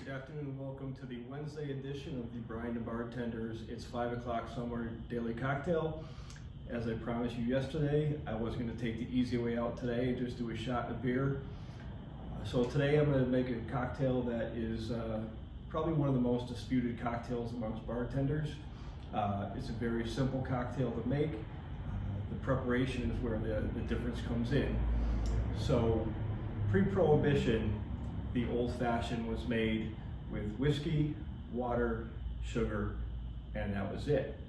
Good afternoon and welcome to the Wednesday edition of the Brian the Bartender's It's 5 o'clock Somewhere Daily Cocktail. As I promised you yesterday, I was going to take the easy way out today and just do a shot of beer. So today I'm going to make a cocktail that is probably one of the most disputed cocktails amongst bartenders. It's a very simple cocktail to make. The preparation is where the difference comes in. So pre-prohibition, the Old Fashioned was made with whiskey, water, sugar, and that was it.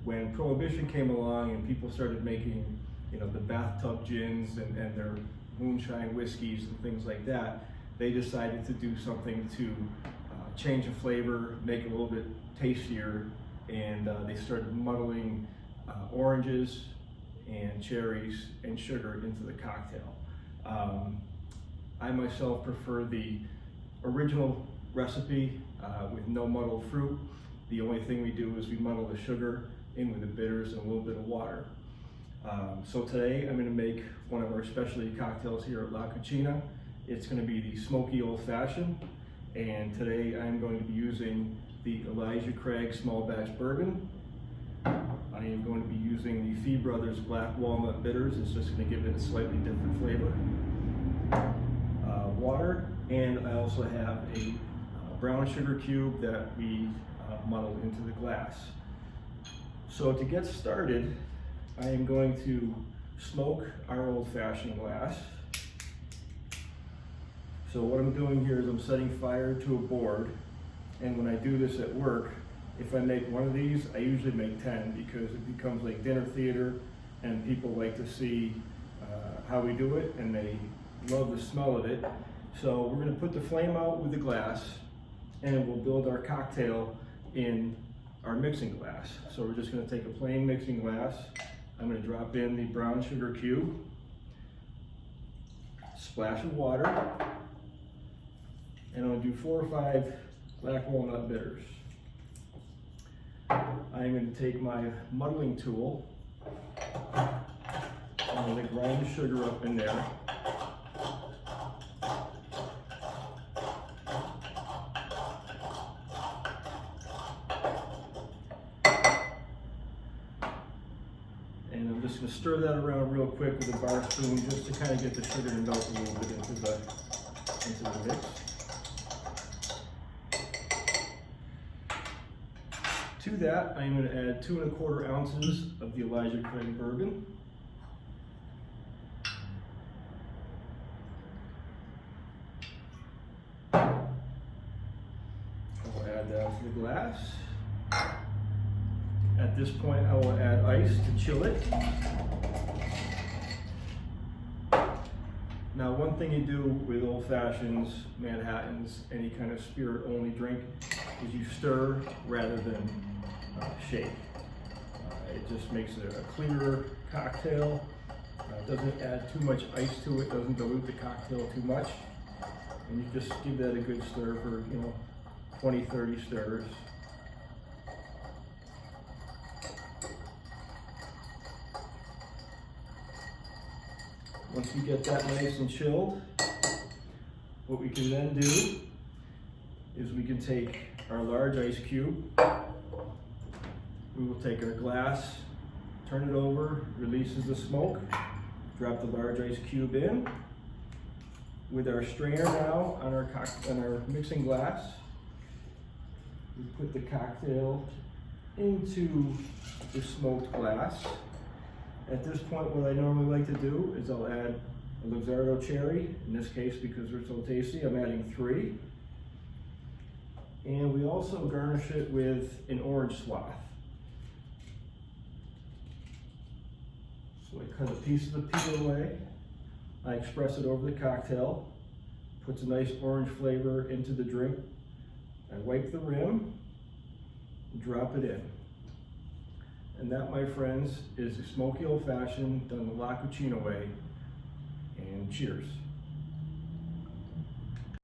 When Prohibition came along and people started making, the bathtub gins and their moonshine whiskeys and things like that, they decided to do something to change the flavor, make it a little bit tastier, and they started muddling oranges and cherries and sugar into the cocktail. I myself prefer the original recipe with no muddled fruit. The only thing we do is we muddle the sugar in with the bitters and a little bit of water. So today I'm going to make one of our specialty cocktails here at La Cucina. It's going to be the Smokey Old Fashioned, and today I'm going to be using the Elijah Craig Small Batch Bourbon. I am going to be using the Fee Brothers Black Walnut Bitters. It's just going to give it a slightly different flavor. Water, and I also have a brown sugar cube that we muddled into the glass. So to get started, I am going to smoke our Old Fashioned glass. So what I'm doing here is I'm setting fire to a board, and when I do this at work, if I make one of these, I usually make 10 because it becomes like dinner theater and people like to see how we do it, and they love the smell of it. So we're going to put the flame out with the glass, and we'll build our cocktail in our mixing glass. So we're just going to take a plain mixing glass. I'm going to drop in the brown sugar cube, splash of water, and I'm going to do 4 or 5 black walnut bitters. I'm going to take my muddling tool, I'm going to grind the sugar up in there. And I'm just going to stir that around real quick with a bar spoon just to kind of get the sugar to melt a little bit into the mix. To that, I'm going to add 2 1/4 ounces of the Elijah Craig bourbon. I'll add that to the glass. At this point, I will add ice to chill it. Now, one thing you do with Old Fashions, Manhattans, any kind of spirit-only drink, is you stir rather than shake. It just makes it a clearer cocktail. It doesn't add too much ice to it, doesn't dilute the cocktail too much. And you just give that a good stir for, 20, 30 stirs. Once we get that nice and chilled, what we can then do is we can take our large ice cube, we will take our glass, turn it over, releases the smoke, drop the large ice cube in. With our strainer now on our mixing glass, we put the cocktail into the smoked glass. At this point, what I normally like to do is I'll add a Luxardo cherry. In this case, because they're so tasty, I'm adding 3. And we also garnish it with an orange swath. So I cut a piece of the peel away, I express it over the cocktail, puts a nice orange flavor into the drink. I wipe the rim, drop it in. And that, my friends, is the Smokey Old Fashioned done the La Cucina way. And cheers.